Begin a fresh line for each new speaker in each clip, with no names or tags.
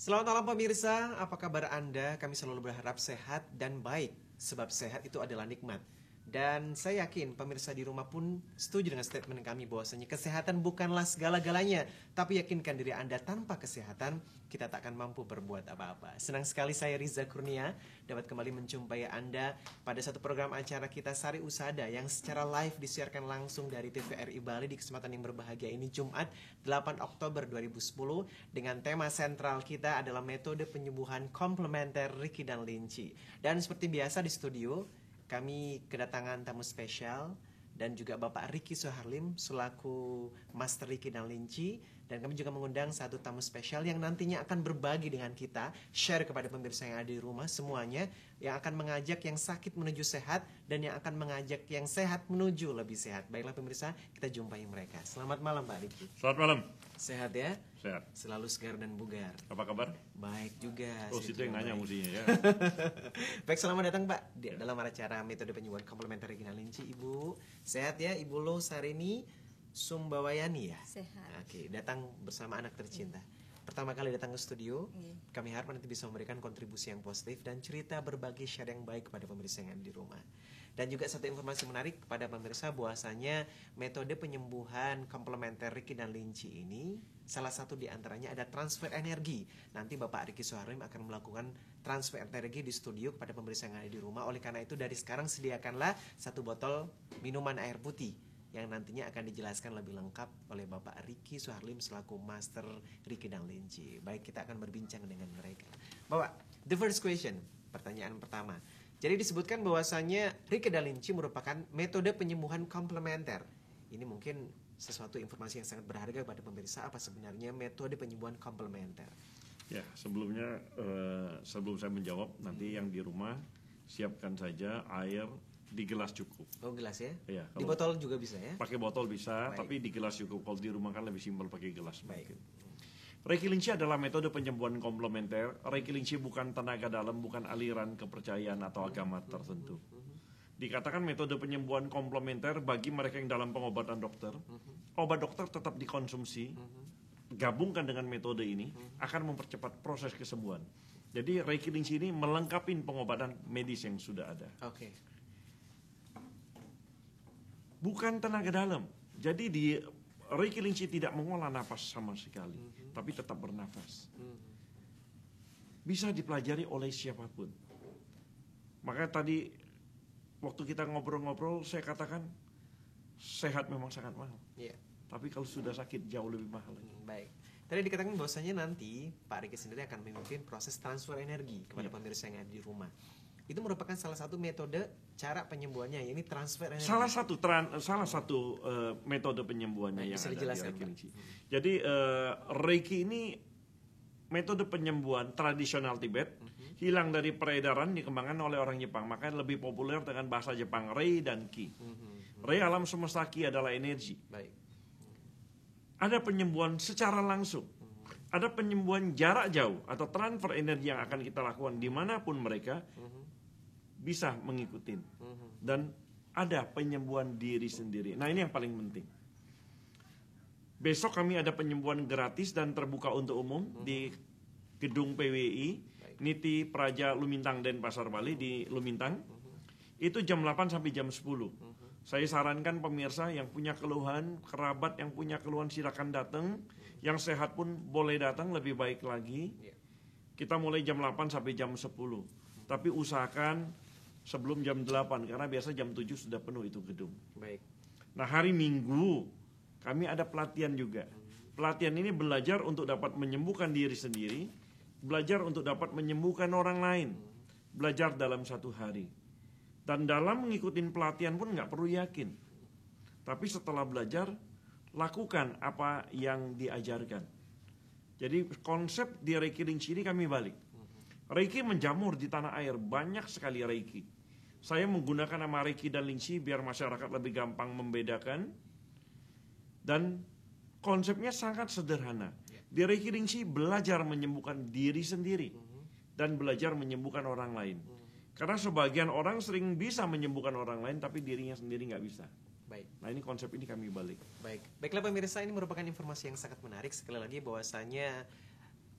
Selamat malam pemirsa, apa kabar Anda? Kami selalu berharap sehat dan baik, sebab sehat itu adalah nikmat. Dan saya yakin pemirsa di rumah pun setuju dengan statement kami bahwasanya kesehatan bukanlah segala-galanya. Tapi yakinkan diri Anda, tanpa kesehatan kita tak akan mampu berbuat apa-apa. Senang sekali saya Riza Kurnia dapat kembali menjumpai Anda pada satu program acara kita Sari Usada yang secara live disiarkan langsung dari TVRI Bali di kesempatan yang berbahagia ini Jumat 8 Oktober 2010 dengan tema sentral kita adalah metode penyembuhan komplementer Ricky dan Linci. Dan seperti biasa di studio kami kedatangan tamu spesial dan juga Bapak Ricky Soeharlim selaku Master Ricky dan Linci. Dan kami juga mengundang satu tamu spesial yang nantinya akan berbagi dengan kita, share kepada pemirsa yang ada di rumah semuanya, yang akan mengajak yang sakit menuju sehat dan yang akan mengajak yang sehat menuju lebih sehat. Baiklah pemirsa, kita jumpai mereka. Selamat malam Pak Ricky.
Selamat malam.
Sehat ya?
Sehat.
Selalu segar dan bugar.
Apa kabar?
Baik juga.
Oh, situ yang nanya mestinya ya.
Baik, selamat datang Pak dalam acara metode penyembuhan komplementer Ricky dan Linci. Ibu sehat ya? Ibu Lo Sarini Sumbawayani ya?
Sehat.
Oke, datang bersama anak tercinta. Pertama kali datang ke studio, kami harap nanti bisa memberikan kontribusi yang positif dan cerita berbagi share yang baik kepada pemirsa yang ada di rumah. Dan juga satu informasi menarik kepada pemirsa bahwasanya metode penyembuhan komplementer Ricky dan Linci ini salah satu di antaranya ada transfer energi. Nanti Bapak Ricky Soeharlim akan melakukan transfer energi di studio kepada pemirsa yang ada di rumah. Oleh karena itu dari sekarang sediakanlah satu botol minuman air putih yang nantinya akan dijelaskan lebih lengkap oleh Bapak Ricky Soeharlim selaku Master Ricky dan Linci. Baik, kita akan berbincang dengan mereka. Bapak, the first question, pertanyaan pertama. Jadi disebutkan bahwasanya Ricky dan Linci merupakan metode penyembuhan komplementer. Ini mungkin sesuatu informasi yang sangat berharga kepada pemirsa. Apa sebenarnya metode penyembuhan komplementer?
Ya, sebelumnya sebelum saya menjawab, nanti yang di rumah siapkan saja air di gelas cukup.
Oh, gelas ya?
Iya,
Di botol juga bisa ya?
Pakai botol bisa,
Baik.
tapi di gelas cukup. Kalau di rumah kan lebih simpel pakai gelas.
Baik.
Reiki Linci adalah metode penyembuhan komplementer. Reiki Linci bukan tenaga dalam, bukan aliran kepercayaan atau agama tertentu. Dikatakan metode penyembuhan komplementer bagi mereka yang dalam pengobatan dokter. Obat dokter tetap dikonsumsi. Gabungkan dengan metode ini akan mempercepat proses kesembuhan. Jadi Reiki Linci ini melengkapi pengobatan medis yang sudah ada.
Oke.
Bukan tenaga dalam. Jadi di Reiki Linci tidak mengolah nafas sama sekali, tapi tetap bernafas. Bisa dipelajari oleh siapapun. Makanya tadi waktu kita ngobrol-ngobrol saya katakan sehat memang sangat mahal.
Iya.
Tapi kalau sudah sakit jauh lebih mahal lagi.
Baik. Tadi dikatakan bahwasanya nanti Pak Ricky sendiri akan memimpin proses transfer energi kepada pemirsa yang ada di rumah. Itu merupakan salah satu metode cara penyembuhannya, ini transfer energi.
Salah satu metode penyembuhannya yang
bisa
ada di
dijelaskan,
Reiki
Pak?
Linci. Jadi Reiki ini metode penyembuhan tradisional Tibet, hilang dari peredaran, dikembangkan oleh orang Jepang. Makanya lebih populer dengan bahasa Jepang, Rei dan Ki. Rei alam semesta, Ki adalah energi.
Baik.
Ada penyembuhan secara langsung. Ada penyembuhan jarak jauh atau transfer energi yang akan kita lakukan dimanapun mereka bisa mengikuti. Dan ada penyembuhan diri sendiri. Nah, ini yang paling penting. Besok kami ada penyembuhan gratis dan terbuka untuk umum di gedung PWI Niti Praja Lumintang Denpasar Bali di Lumintang. Itu jam 8 sampai jam 10. Saya sarankan pemirsa yang punya keluhan, kerabat yang punya keluhan silakan datang. Yang sehat pun boleh datang, lebih baik lagi. Kita mulai jam 8 sampai jam 10. Tapi usahakan sebelum jam 8 karena biasa jam 7 sudah penuh itu gedung.
Baik.
Nah, hari Minggu kami ada pelatihan juga. Pelatihan ini belajar untuk dapat menyembuhkan diri sendiri, belajar untuk dapat menyembuhkan orang lain, belajar dalam satu hari. Dan dalam mengikuti pelatihan pun nggak perlu yakin. Tapi setelah belajar, lakukan apa yang diajarkan. Jadi konsep di Reiki Linci ini kami balik. Reiki menjamur di tanah air, banyak sekali Reiki. Saya menggunakan nama Reiki dan Linci biar masyarakat lebih gampang membedakan. Dan konsepnya sangat sederhana. Di Reiki Linci belajar menyembuhkan diri sendiri dan belajar menyembuhkan orang lain. Karena sebagian orang sering bisa menyembuhkan orang lain tapi dirinya sendiri nggak bisa.
Baik.
Nah, ini konsep ini kami balik.
Baik. Baiklah pemirsa, ini merupakan informasi yang sangat menarik sekali lagi bahwasanya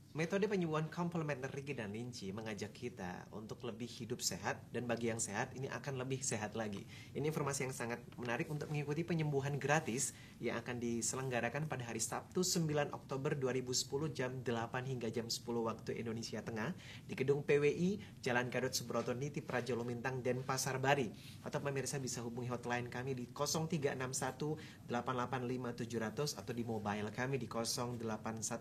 Metode penyembuhan komplementer Riki dan Linci mengajak kita untuk lebih hidup sehat, dan bagi yang sehat ini akan lebih sehat lagi. Ini informasi yang sangat menarik untuk mengikuti penyembuhan gratis yang akan diselenggarakan pada hari Sabtu 9 Oktober 2010 jam 8 hingga jam 10 waktu Indonesia Tengah di Gedung PWI Jalan Gatot Subroto Niti Praja Lumintang Denpasar Bali. Atau pemirsa bisa hubungi hotline kami di 0361 885 700 atau di mobile kami di 0811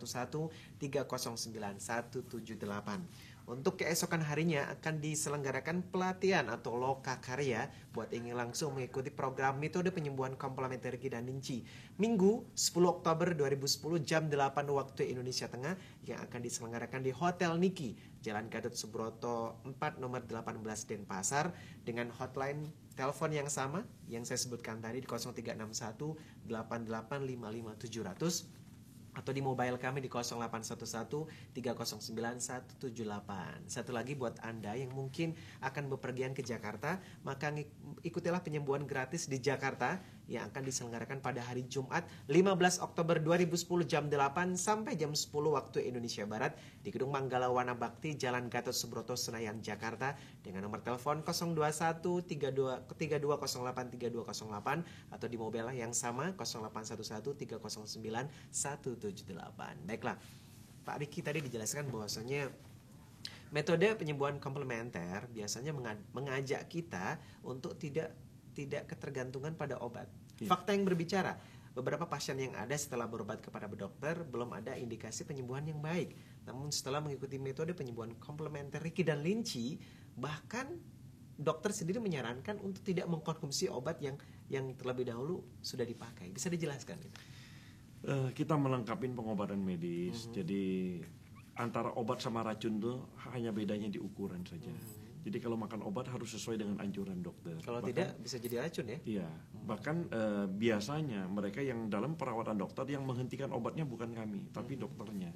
309 178. Untuk keesokan harinya akan diselenggarakan pelatihan atau loka karya buat ingin langsung mengikuti program metode penyembuhan komplementer Riki dan Linci Minggu 10 Oktober 2010 jam 8 waktu Indonesia Tengah yang akan diselenggarakan di Hotel Niki Jalan Gatot Subroto 4 nomor 18 Denpasar dengan hotline telepon yang sama yang saya sebutkan tadi di 0361 8855 700 atau di mobile kami di 0811 309 178. Satu lagi buat Anda yang mungkin akan bepergian ke Jakarta, maka ikutilah penyembuhan gratis di Jakarta yang akan diselenggarakan pada hari Jumat 15 Oktober 2010 jam 8 sampai jam 10 waktu Indonesia Barat di Gedung Manggala Wana Bakti Jalan Gatot Subroto Senayan Jakarta dengan nomor telepon 021 3208 3208 atau di mobile yang sama 0811 309 178. Baiklah, Pak Riki tadi dijelaskan bahwasanya metode penyembuhan komplementer biasanya mengajak kita untuk tidak ketergantungan pada obat. Fakta yang berbicara, beberapa pasien yang ada setelah berobat kepada dokter belum ada indikasi penyembuhan yang baik. Namun setelah mengikuti metode penyembuhan komplementer Riki dan Linci, bahkan dokter sendiri menyarankan untuk tidak mengkonsumsi obat yang terlebih dahulu sudah dipakai. Bisa dijelaskan?
Kita melengkapi pengobatan medis. Jadi antara obat sama racun itu hanya bedanya di ukuran saja. Jadi kalau makan obat harus sesuai dengan anjuran dokter.
Kalau tidak bisa jadi racun ya?
Iya. Bahkan biasanya mereka yang dalam perawatan dokter yang menghentikan obatnya bukan kami, tapi dokternya.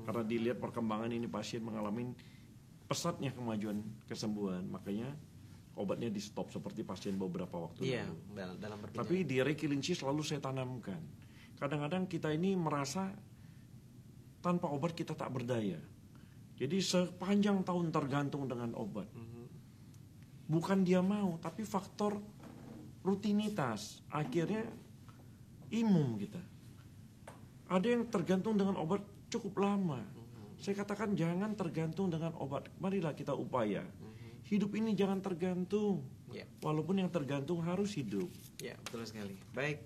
Karena dilihat perkembangan ini pasien mengalami pesatnya kemajuan kesembuhan, makanya obatnya di stop seperti pasien beberapa waktu lalu.
Dalam
Tapi di Riki Linci selalu saya tanamkan. Kadang-kadang kita ini merasa tanpa obat kita tak berdaya. Jadi sepanjang tahun tergantung dengan obat. Bukan dia mau, tapi faktor rutinitas. Akhirnya imum kita. Ada yang tergantung dengan obat cukup lama. Saya katakan jangan tergantung dengan obat. Marilah kita upaya. Hidup ini jangan tergantung. Walaupun yang tergantung harus hidup.
Ya, betul sekali. Baik.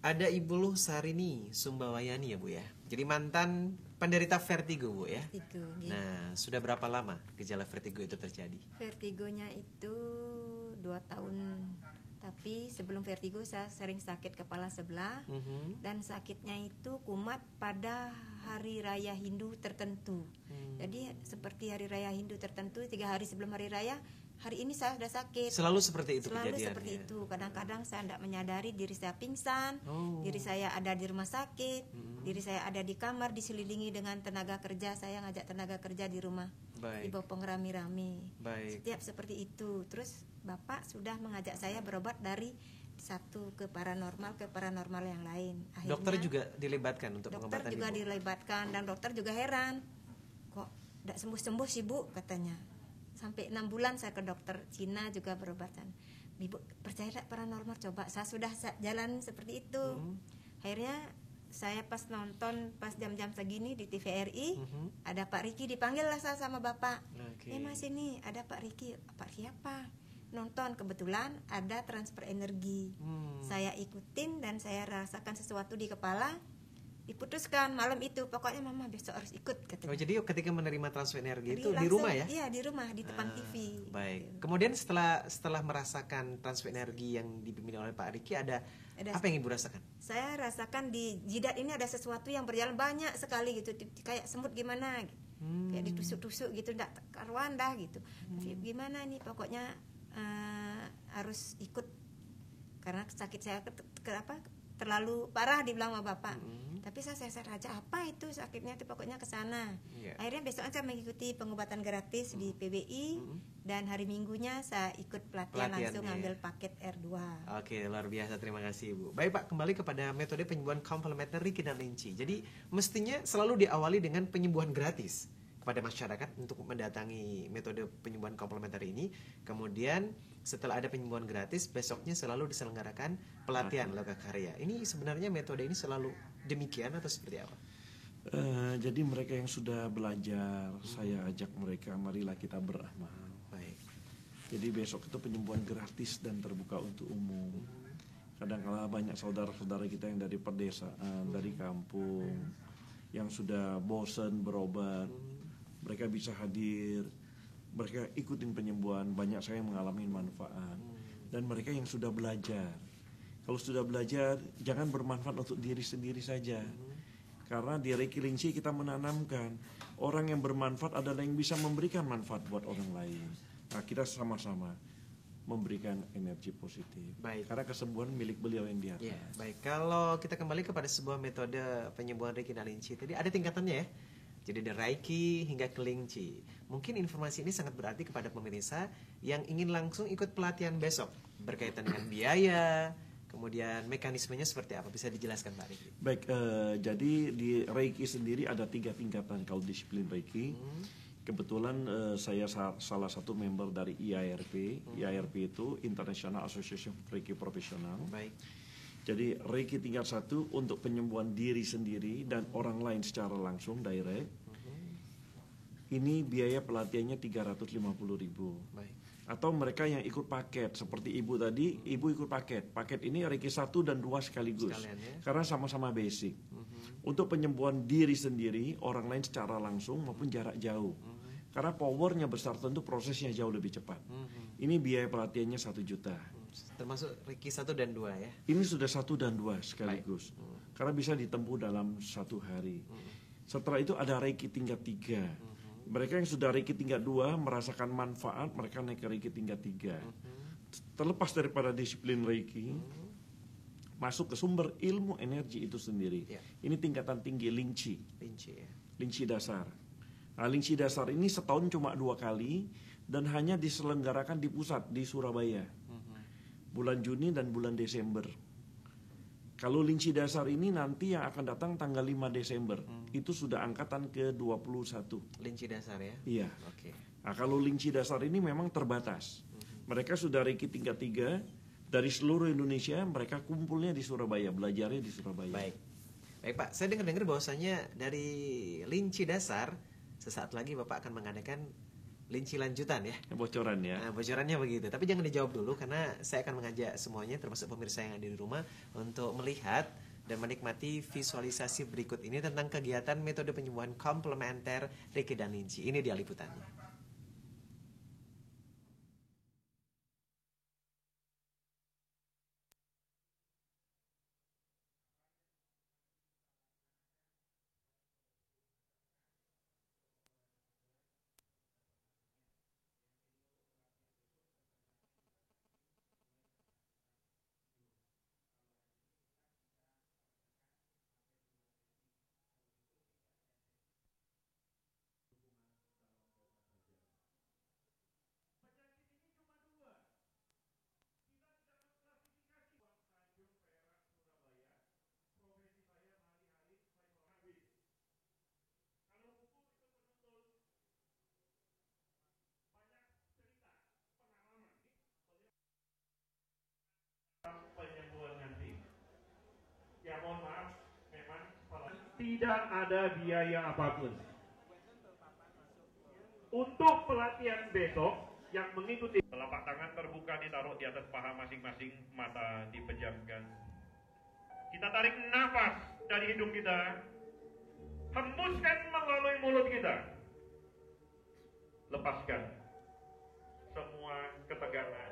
Ada Ibu Luh Sarini Sumbawayani ya Bu ya. Jadi mantan penderita vertigo Bu ya.
Vertigo.
Nah, sudah berapa lama gejala vertigo itu terjadi?
Vertigonya itu 2 tahun. Tapi sebelum vertigo saya sering sakit kepala sebelah. Dan sakitnya itu kumat pada hari raya Hindu tertentu. Jadi seperti hari raya Hindu tertentu 3 hari sebelum hari raya, hari ini saya sudah sakit.
Selalu seperti itu
Selalu
kejadiannya?
seperti itu. Kadang-kadang saya tidak menyadari diri saya pingsan, diri saya ada di rumah sakit, diri saya ada di kamar diselilingi dengan tenaga kerja. Saya ngajak tenaga kerja di rumah, di bopong rame-rame. Setiap seperti itu. Terus Bapak sudah mengajak saya berobat dari satu ke paranormal yang lain. Akhirnya,
dokter juga dilibatkan untuk pengobatan?
Dokter juga dilibatkan, dan dokter juga heran, kok tidak sembuh-sembuh sih Bu, katanya. Sampai 6 bulan saya ke dokter Cina juga berobatan. Ibu percaya tak paranormal? Coba, saya sudah jalan seperti itu. Akhirnya saya pas nonton pas jam-jam segini di TVRI, ada Pak Riki, dipanggil lah saya sama Bapak. Mas ini ada Pak Riki. Pak Riki apa? Nonton, kebetulan ada transfer energi. Saya ikutin dan saya rasakan sesuatu di kepala. Diputuskan malam itu, pokoknya Mama besok harus ikut, katanya.
Oh, jadi ketika menerima transfer energi itu langsung, di rumah ya?
Iya, di rumah, di depan TV.
Baik. Gitu. Kemudian setelah merasakan transfer energi yang dibimbing oleh Pak Riki, ada apa yang Ibu rasakan? Saya
rasakan di jidat ini ada sesuatu yang berjalan banyak sekali gitu, kayak semut gimana gitu. Kayak ditusuk-tusuk gitu, enggak karuan dah gitu. Tapi gimana nih, pokoknya harus ikut karena sakit saya terlalu parah dibilang sama Bapak. Tapi saya sehat aja, apa itu sakitnya itu pokoknya ke sana.
Iya.
Akhirnya besok saya mengikuti pengobatan gratis di PBI dan hari Minggunya saya ikut pelatihan langsung
Pelatihannya,
ngambil
ya.
paket R2.
Oke, luar biasa. Terima kasih, Ibu. Baik, Pak. Kembali kepada metode penyembuhan komplementer Reiki dan Linci. Jadi, mestinya selalu diawali dengan penyembuhan gratis kepada masyarakat untuk mendatangi metode penyembuhan komplementer ini. Kemudian, setelah ada penyembuhan gratis, besoknya selalu diselenggarakan pelatihan lokakarya. Ini sebenarnya metode ini selalu demikian atau seperti apa?
Jadi mereka yang sudah belajar, saya ajak mereka, marilah kita beramal.
Baik.
Jadi besok itu penyembuhan gratis dan terbuka untuk umum. Kadang-kala banyak saudara-saudara kita yang dari perdesaan, dari kampung, yang sudah bosan berobat, mereka bisa hadir, mereka ikutin penyembuhan, banyak saya yang mengalami manfaat. Dan mereka yang sudah belajar, kalau sudah belajar jangan bermanfaat untuk diri sendiri saja. Karena di Reiki Linci kita menanamkan orang yang bermanfaat adalah yang bisa memberikan manfaat buat orang lain. Nah, kita sama-sama memberikan energi positif.
Baik.
Karena kesembuhan milik beliau yang di atas.
Ya, baik. Kalau kita kembali kepada sebuah metode penyembuhan Reiki dan Linci, tadi ada tingkatannya ya. Jadi dari Reiki hingga ke Linci. Mungkin informasi ini sangat berarti kepada pemirsa yang ingin langsung ikut pelatihan besok berkaitan dengan biaya, kemudian mekanismenya seperti apa, bisa dijelaskan Pak Riki?
Baik, jadi di Reiki sendiri ada 3 tingkatan kalau disiplin Reiki. Kebetulan saya salah satu member dari IARP. IARP itu International Association of Reiki Professional.
Baik.
Jadi Reiki tingkat 1 untuk penyembuhan diri sendiri dan orang lain secara langsung direct. Ini biaya pelatihannya 350.000.
Baik.
Atau mereka yang ikut paket seperti ibu tadi, ibu ikut paket. Paket ini Reiki 1 dan 2 sekaligus.
Sekalian, ya.
Karena sama-sama basic. Untuk penyembuhan diri sendiri, orang lain secara langsung maupun jarak jauh. Karena powernya besar, tentu prosesnya jauh lebih cepat. Ini biaya pelatihannya 1 juta.
Termasuk Reiki 1 dan 2 ya.
Ini sudah 1 dan 2 sekaligus. Karena bisa ditempuh dalam 1 hari. Setelah itu ada Reiki tingkat 3. Mereka yang sudah Reiki tingkat 2 merasakan manfaat, mereka naik ke Reiki tingkat 3. Terlepas daripada disiplin Reiki, masuk ke sumber ilmu energi itu sendiri.
Ya.
Ini tingkatan tinggi Linci.
Linci ya.
Linci dasar. Nah, Linci dasar ini setahun cuma 2 kali dan hanya diselenggarakan di pusat di Surabaya. Bulan Juni dan bulan Desember. Kalau Linci dasar ini nanti yang akan datang tanggal 5 Desember. Itu sudah angkatan ke-21.
Linci dasar ya.
Iya.
Oke.
Nah, kalau Linci dasar ini memang terbatas. Mereka sudah Reiki tingkat 3 dari seluruh Indonesia, mereka kumpulnya di Surabaya, belajarnya di Surabaya.
Baik. Baik Pak, saya dengar bahwasanya dari Linci dasar sesaat lagi Bapak akan mengadakan Linci lanjutan ya.
Bocoran ya.
Nah, bocorannya begitu. Tapi jangan dijawab dulu karena saya akan mengajak semuanya termasuk pemirsa yang ada di rumah untuk melihat dan menikmati visualisasi berikut ini tentang kegiatan metode penyembuhan komplementer Reiki dan Linci. Ini dia liputannya.
Penyembuhan nanti, ya mohon maaf, memang tidak ada biaya apapun. Untuk pelatihan besok yang mengikuti, telapak tangan terbuka ditaruh di atas paha masing-masing, mata dipejamkan. Kita tarik nafas dari hidung kita, hembuskan melalui mulut kita. Lepaskan semua ketegangan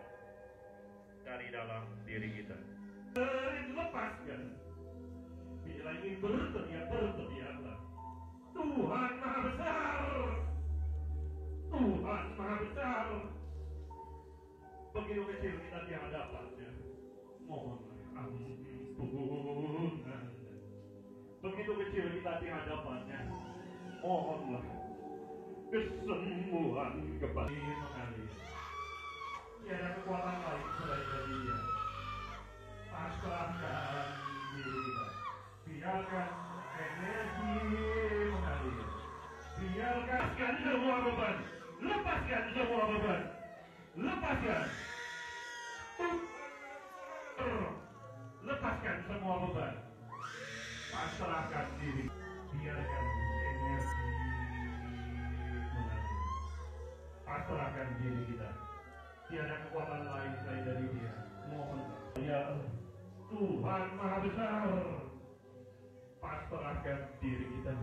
dari dalam diri kita. Lepaskan. Bila ingin berteriak, berteriaklah. Tuhan Maha Besar. Tuhan Maha Besar. Begitu kecil kita di hadapannya. Mohon ampunan. begitu kecil kita di hadapannya. Mohonlah kesembuhan kepada mengalir. Tiada kekuatan lain selain dari Dia. Pasrahkan diri kita. Biarkan energi mengalir. Biarkan semua beban. Lepaskan semua beban. Lepaskan. Lepaskan semua beban. Pasrahkan diri. Biarkan energi mengalir. Pasrahkan diri kita. Tiada kekuatan lain selain dari Dia. Mohon ya Tuhan Maha Besar. Pasrahkan diri kita.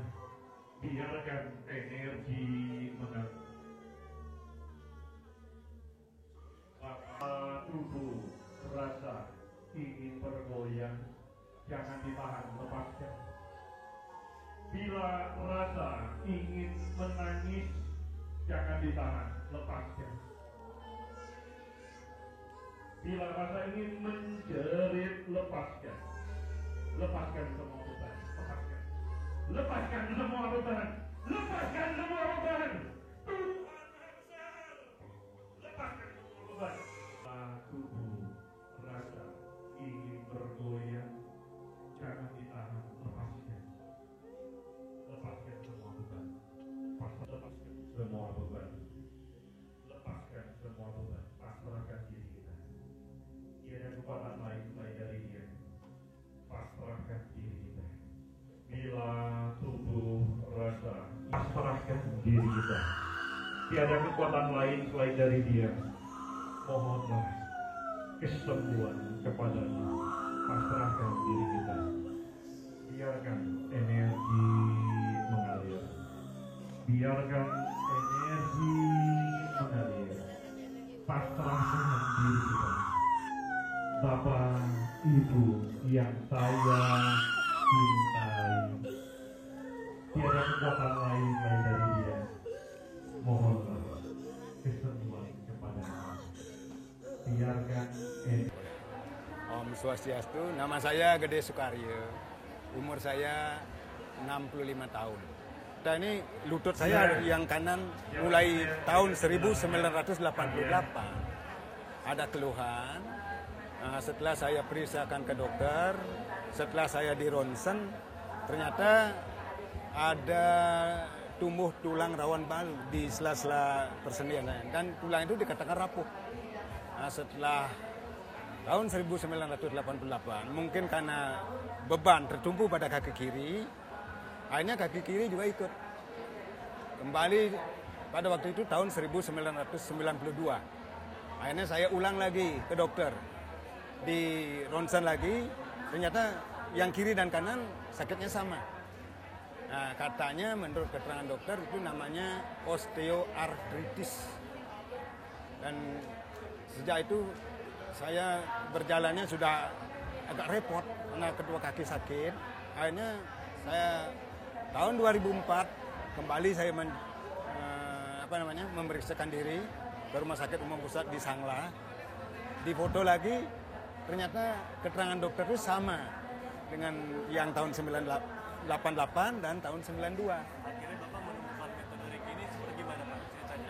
Biarkan energi mengalir. Tubuh rasa ingin bergoyang, jangan ditahan, lepaskan. Bila rasa ingin menangis, jangan ditahan, lepaskan. Bila rasa ingin menjerit, lepaskan. Lepaskan semua beban, lepaskan. Lepaskan semua beban, lepaskan semua beban. Lepaskan semua beban. Tubuh rasa ingin bergoyang, jangan ditahan, lepaskan. Lepaskan semua beban. Lepaskan semua beban. Lepaskan semua beban. Pasrahkan diri kita. Tiada kekuatan lain selain dari Dia. Pasrahkan diri kita. Bila tubuh rasa, pasrahkan diri kita. Tiada kekuatan lain selain dari Dia. Mohonlah kesembuhan kepada-Nya. Pasrahkan diri kita. Biarkan energi mengalir. Biarkan energi mengalir. Pasrahkan diri kita. Bapak, Ibu yang saya cintai, tiada kekuatan lain selain dari Dia. Mohonlah kesembuhan kepada-Nya. Biarkan
Om Swastiastu, nama saya Gede Sukaryo. Umur saya 65 tahun. Dan ini lutut saya yang kanan mulai tahun 1988. Ada keluhan. Setelah saya periksakan ke dokter, setelah saya di ronsen, ternyata ada tumbuh tulang rawan baru di sela-sela persendian saya. Dan tulang itu dikatakan rapuh. Setelah tahun 1988, mungkin karena beban tertumpu pada kaki kiri, akhirnya kaki kiri juga ikut. Kembali pada waktu itu tahun 1992. Akhirnya saya ulang lagi ke dokter. Di ronsen lagi, ternyata yang kiri dan kanan sakitnya sama. Nah, katanya menurut keterangan dokter itu namanya osteoartritis. Dan sejak itu saya berjalannya sudah agak repot karena kedua kaki sakit. Akhirnya saya tahun 2004 kembali saya memeriksakan diri ke Rumah Sakit Umum Pusat di Sangla. Di foto lagi ternyata keterangan dokter itu sama dengan yang tahun 1988 dan tahun 92.
Akhirnya Bapak menemukan metode ini seperti gimana Pak?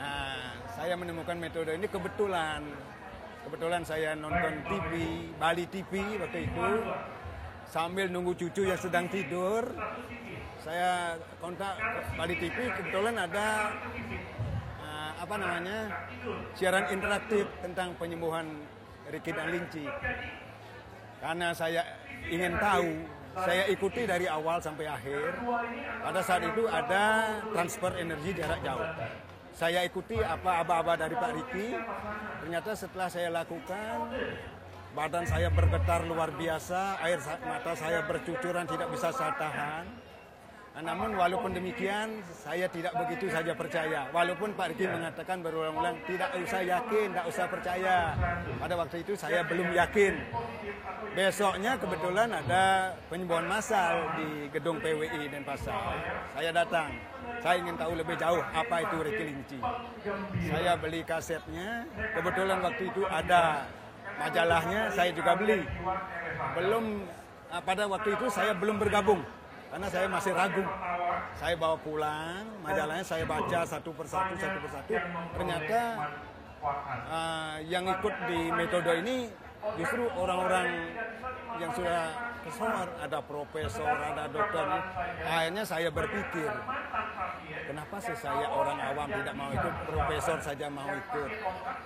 Nah, saya menemukan metode ini kebetulan saya nonton TV, Bali TV waktu itu, sambil nunggu cucu yang sedang tidur. Saya kontak Bali TV, kebetulan ada siaran interaktif tentang penyembuhan Ricky dan Linci. Karena saya ingin tahu, saya ikuti dari awal sampai akhir. Pada saat itu ada transfer energi jarak jauh. Saya ikuti apa aba-aba dari Pak Ricky. Ternyata setelah saya lakukan, badan saya bergetar luar biasa, air mata saya bercucuran tidak bisa saya tahan. Namun walaupun demikian, saya tidak begitu saja percaya. Walaupun Pak Ricky mengatakan berulang-ulang, tidak usah yakin, tidak usah percaya. Pada waktu itu saya belum yakin. Besoknya kebetulan ada penyembuhan massal di gedung PWI Denpasar. Saya datang. Saya ingin tahu lebih jauh apa itu Ricky Linci. Saya beli kasetnya. Kebetulan waktu itu ada majalahnya, saya juga beli. Pada waktu itu saya belum bergabung. karena saya masih ragu. Saya bawa pulang, majalahnya saya baca satu persatu. Ternyata yang ikut di metode ini justru orang-orang yang sudah besar, ada profesor, ada dokter. Akhirnya saya berpikir, kenapa sih saya orang awam tidak mau ikut, profesor saja mau ikut.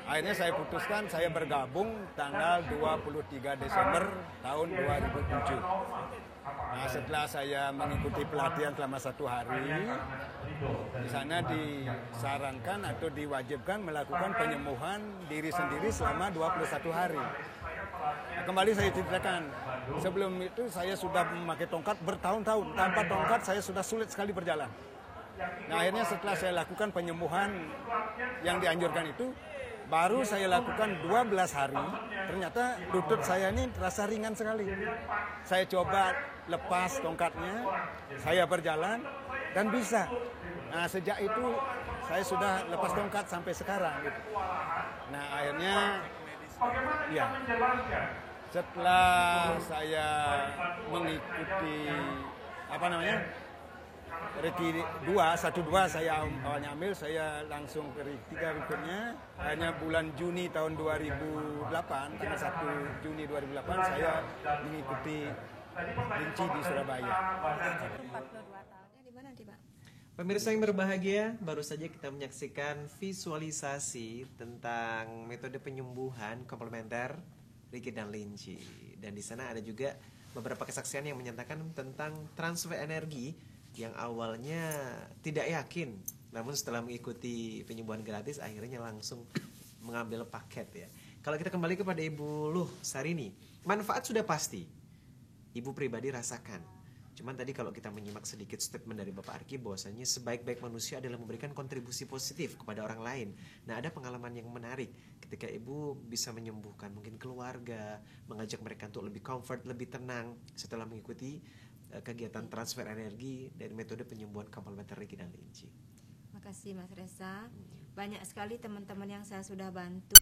Akhirnya saya putuskan saya bergabung tanggal 23 Desember tahun 2007. Nah, setelah saya mengikuti pelatihan selama 1 hari, di sana disarankan atau diwajibkan melakukan penyembuhan diri sendiri selama 21 hari. Nah, kembali saya ceritakan, sebelum itu saya sudah memakai tongkat bertahun-tahun. Tanpa tongkat saya sudah sulit sekali berjalan. Nah, akhirnya setelah saya lakukan penyembuhan yang dianjurkan itu, baru saya lakukan 12 hari, ternyata lutut saya ini terasa ringan sekali. Saya coba lepas tongkatnya, saya berjalan, dan bisa. Nah, sejak itu saya sudah lepas tongkat sampai sekarang. Gitu. Nah, akhirnya, ya, setelah saya mengikuti, Reiki 1-2 saya awalnya ambil, saya langsung ke Reiki 3 berikutnya. Hanya bulan Juni tahun 2008, karena 1 Juni 2008 saya mengikuti Linci di Surabaya.
42 tahun. Di mana nanti, Pak?
Pemirsa yang berbahagia, baru saja kita menyaksikan visualisasi tentang metode penyembuhan komplementer Reiki dan Linci. Dan di sana ada juga beberapa kesaksian yang menyatakan tentang transfer energi yang awalnya tidak yakin, namun setelah mengikuti penyembuhan gratis akhirnya langsung mengambil paket ya. Kalau kita kembali kepada Ibu Luh Sarini, manfaat sudah pasti Ibu pribadi rasakan. Cuman tadi kalau kita menyimak sedikit statement dari Bapak Arki, bahwasanya sebaik-baik manusia adalah memberikan kontribusi positif kepada orang lain. Nah, ada pengalaman yang menarik ketika Ibu bisa menyembuhkan mungkin keluarga, mengajak mereka untuk lebih comfort, lebih tenang setelah mengikuti kegiatan transfer energi dari metode penyembuhan komplementer Reiki dan Linci.
Makasih Mas Reza. Banyak sekali teman-teman yang saya sudah bantu